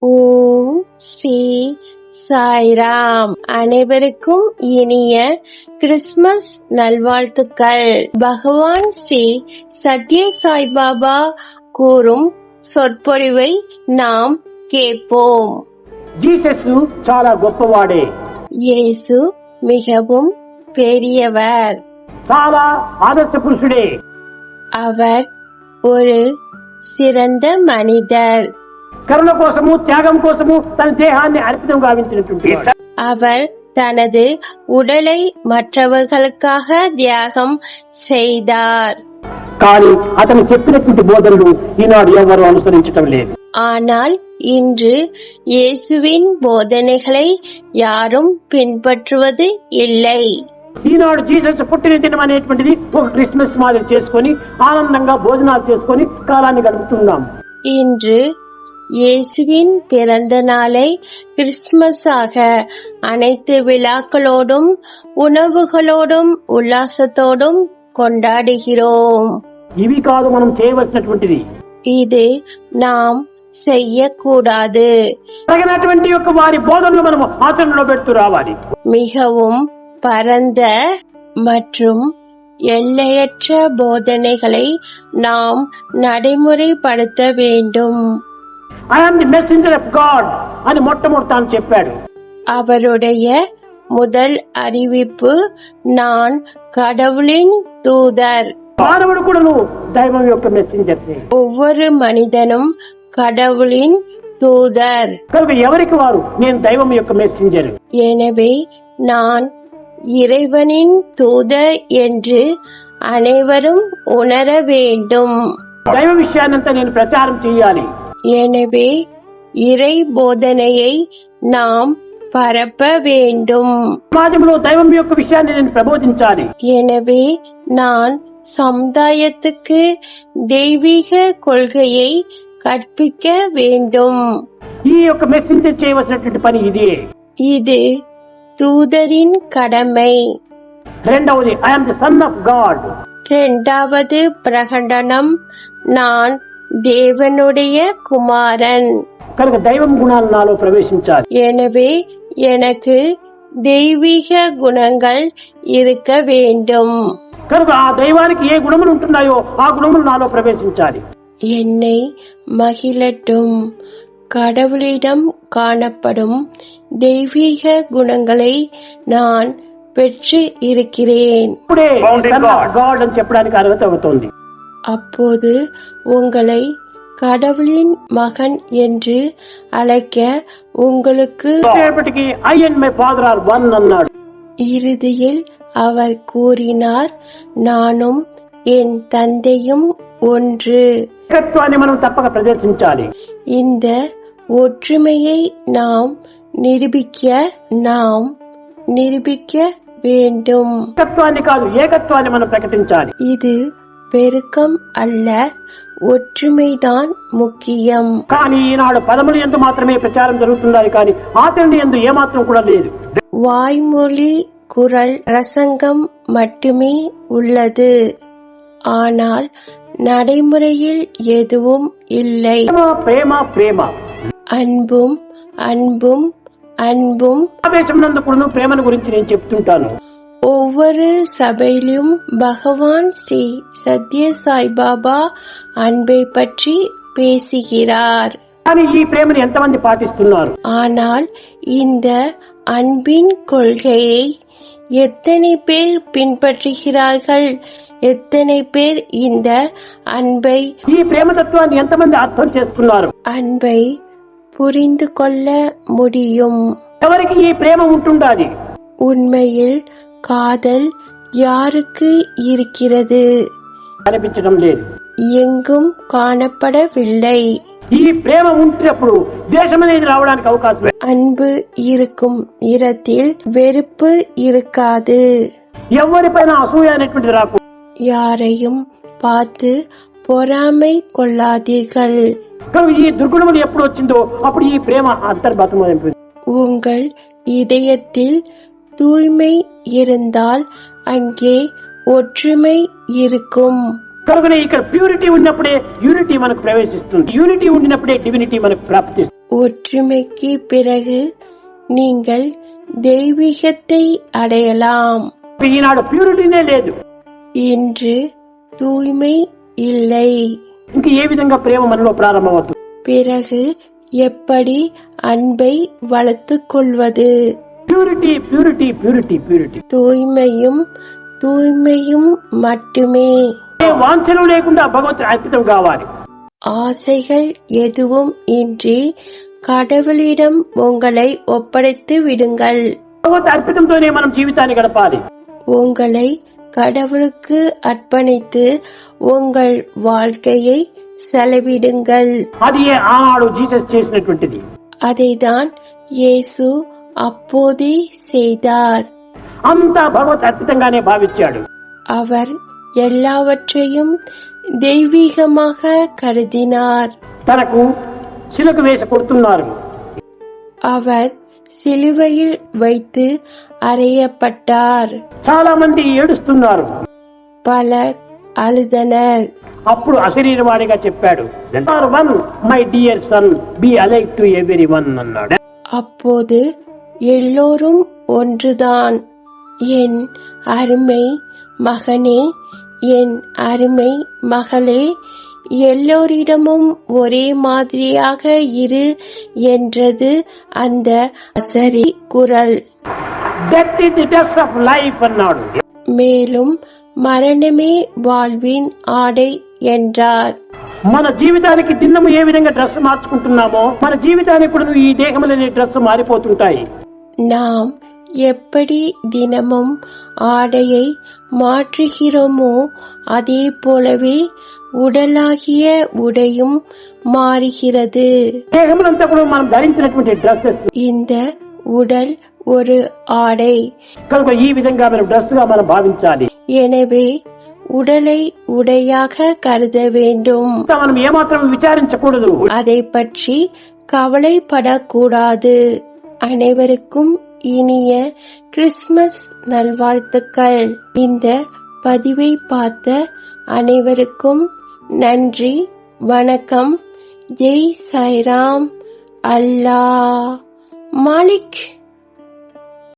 ஓம் ஸ்ரீ சாய்ராம். அனைவருக்கும் இனிய கிறிஸ்துமஸ் நல்வாழ்த்துக்கள். பகவான் ஸ்ரீ சத்ய சாய்பாபா கூறும் சொற்பொழிவை நாம் கேட்போம். ஜீசஸ் చాలా గొప్పవాడే. இயேசு மிகவும் பெரியவர். చాలా ఆదర్శ పురుషుడే. அவர் ஒரு சிறந்த மனிதர். కరుణ కోసము త్యాగం కోసము తన దేహాన్ని అర్పితం గావించినటువంటి அவர் தனது உடலை மற்றவர்களுக்காக தியாகம் செய்தார். కానీ అతను చెప్పినటువంటి బోధనలు ఈనాడు ఎవరు అనుసరించటం లేదు. ஆனால் இன்று இயேசுவின் போதனைகளை யாரும் பின்பற்றுவது இல்லை. ఈనాడు జీసస్ పుట్టిన దినం అనేటువంటిది ఒక క్రిస్మస్ మాదిరి చేసుకొని ఆనందంగా భోజనాలు చేసుకొని కాలాన్ని గడుపుతున్నాం. இன்று இயேசுவின் பிறந்த நாளை கிறிஸ்துமஸாக அனைத்து விழாக்களோடும் உணவுகளோடும் உல்லாசத்தோடும் கொண்டாடுகிறோம். ఇవి కాదు మనం చేయవలసినటువంటిది. இது நாம் செய்யக்கூடாது. తగినటువంటి యొక్క వారి బోధనలు మనం ఆచరణలో పెడుతూ రావాలి. மிகவும் பரந்த மற்றும் எல்லையற்ற போதனைகளை நாம் நடைமுறைப்படுத்த வேண்டும். I am the messenger of God అని మొట్టమొదట తాను చెప్పాడు. அவருடைய முதல் அறிவிப்பு, நான் கடவுளின் தூதர். మానవుడు కూడాను దైవం యొక్క మెసెంజర్. ஒவ்வொரு மனிதனும் கடவுளின் தூதர். కనుక ఎవరికి వారు నేను దైవం యొక్క మెసెంజర్. எனவே நான் இறைவனின் தூதர் என்று அனைவரும் உணர வேண்டும். దైవ విషయాన్నంతా నేను ప్రచారం చేయాలి. எனவே இறை போதனையை நாம் பரப்ப வேண்டும். సమాజంలో దైవం యొక్క విషయాన్ని నేను ప్రబోధించాలి. எனவே நான் சமுதாயத்துக்கு தெய்வீக கொள்கையை கற்பிக்க வேண்டும். ఈ యొక్క మెసెంజర్ చేయవలసినటువంటి పని ఇదే. இது தூதரின் கடமை. రెండవది, I am the son of God. இரண்டாவது பிரகடனம், நான் தேவனுடைய குமாரன். కనుక దైవం గుణాలు నాలో ప్రవేశించాలి. எனவே எனக்கு தெய்வீக குணங்கள் இருக்க வேண்டும். కనుక ఆ దైవానికి ఏ గుణములు ఉంటున్నాయో ఆ గుణములు నాలో ప్రవేశించాలి. என்னை மகிழட்டும். கடவுளிடம் காணப்படும் தெய்வீக குணங்களை நான் பெற்று இருக்கிறேன். ఇప్పుడే సన్ ఆఫ్ గాడ్ అని చెప్పడానికి అర్హత అవుతోంది. அப்போது உங்களை கடவுளின் மகன் என்று அழைக்க உங்களுக்கு ఇప్పటికీ I and my father are one అన్నాడు. இறுதியில் அவர் கூறினார், நானும் என் தந்தையும் ஒன்று. ఏకత్వాన్ని మనం తప్పక ప్రదర్శించాలి. இந்த ஒற்றுமையை நாம் நிரூபிக்க வேண்டும். ఏకత్వాన్ని కాదు, ఏకత్వాన్ని మనం ప్రకటించాలి. இது பெருக்கம் அல்ல, ஒற்றுமைதான் முக்கியம். కానీ ఈనాడు పదముల యందు మాత్రమే ప్రచారం జరుగుతున్నది, కానీ ఆచరణ యందు ఏమాత్రం కూడా లేదు. வாய்மொழி குரல் பிரசங்கம் மட்டுமே உள்ளது, ஆனால் நடைமுறையில் எதுவும் இல்லை. ప్రేమ ప్రేమ அன்பும் அன்பும் அன்பும். ఆవేశం నందు కూడా ప్రేమను గురించి నేను చెప్తుంటాను. ஒவ்வொரு சபையிலும் பகவான் ஸ்ரீ சத்ய சாய்பாபா அன்பை பற்றி பேசுகிறார். కానీ ఈ ప్రేమను ఎంతమంది పాటిస్తున్నారు? ஆனால் இந்த அன்பின் கொள்கையை எத்தனை பேர் பின்பற்றுகிறார்கள்? எத்தனை பேர் இந்த அன்பை ఈ ప్రేమ తత్వాన్ని ఎంతమంది అర్థం చేసుకున్నారు? அன்பை புரிந்து கொள்ள முடியும்? ఎవరికి ఈ ప్రేమ ఉంటుండాలి? உண்மையில் காதல் யாருக்கு இருக்கிறது? కనిపించడం లేదు, எங்கும் காணப்படவில்லை. ఈ ప్రేమ ఉంటున్నప్పుడు ద్వేషం అనేది రావడానికి అవకాశం లేదు. அன்பு இருக்கும் இடத்தில் வெறுப்பு இருக்காது. ఎవరిపైన అసూయ అనేటువంటిది రాకు. யாரையும் பார்த்து பொறாமை கொள்ளாதீர்கள். కనుక ఈ దుర్గుణములు ఎప్పుడు వచ్చిందో అప్పుడు ఈ ప్రేమ అంతర్భాతమైంది. உங்கள் இதயத்தில் தூய்மை இருந்தால் அங்கே ஒற்றுமை இருக்கும். కనుక ఇక్కడ ప్యూరిటీ ఉన్నప్పుడే యూనిటీ మనకు ప్రవేశిస్తుంది. యూనిటీ ఉండినప్పుడే డివినిటీ మనకు ప్రాప్తిస్తుంది. ஒற்றுமைக்கு பிறகு நீங்கள் தெய்வீகத்தை அடையலாம். ఈనాడు ప్యూరిటీనే లేదు. இன்று தூய்மை இல்லை. ఇంక ఏ విధంగా ప్రేమ మనలో ప్రారంభమవుతుంది? பிறகு எப்படி అன்பை வளர்த்துக் கொள்வது? Purity purity purity purity. தூய்மையும் தூய்மையும் மட்டுமே. వాంఛలు లేకుండా భగవంతుడు అర్పితం కావాలి. ஆசைகள் எதுவும் இன்றி கடவுளிடம் உங்களை ஒப்படைத்து விடுங்கள். భగవత్ అర్పితంతోనే మనం జీవితాన్ని గడపాలి. உங்களை கடவுளுக்கு அர்ப்பணித்து உங்கள் வாழ்க்கையை செலவிடுங்கள். అది ఆనాడు జీసస్ చేసినటువంటిది. அதைதான் இயேசு அப்போதே செய்தார். అంతా భగవత్ అర్పితంగానే భావించాడు. அவர் எல்லாவற்றையும் தெய்வீகமாக கருதினார். తనకు శిలకు వేసి కొడుతున్నారు. அவர் சிலுவையில் வைத்து அறையப்பட்டார். చాలా మంది ఏడుస్తున్నారు. பலர் அழுதனர். అప్పుడు అశరీరవాడిగా చెప్పాడు, one my dear son B alike to every one అన్నాడు. அப்போது எல்லோரும் ஒன்றுதான். என் அருமை மகனே, என் அருமை மகளே, எல்லோரிடமும் ஒரே மாதிரியாக இரு என்றது அந்த அசரி குரல். Death is the dust of life అన్నాడు. மேலும் మరణమే வாழ்வின் ஆடை என்றார். మన జీవితానికి దిన్నము ఏ విధంగా డ్రెస్ మార్చుకుంటున్నామో మన జీవితానికి కూడా ఈ దేహములనే డ్రెస్ మారిపోతుంటాయి. நாம் எப்படி தினமும் ஆடையை மாற்றுகிறோமோ அதே போலவே உடலாகிய உடையும் மாறுகிறது. దేహములంతా కూడా మనం ధరించినటువంటి డ్రెస్సెస్. இந்த உடல் ஒரு ஆடை. కనుక ఈ విధంగా మనం డ్రెస్ గా మనం భావించాలి. எனவே உடலை உடையாக கருத வேண்டும். మనం ఏమాత్రం విచారించకూడదు. அதை பற்றி கவலைப்படக்கூடாது. அனைவருக்கும் இனிய கிறிஸ்துமஸ் நல்வாழ்த்துக்கள். இந்த பதிவை பார்த்த அனைவருக்கும் நன்றி, வணக்கம். ஜெய் சாய்ராம். அல்லாஹ் மாலிக்.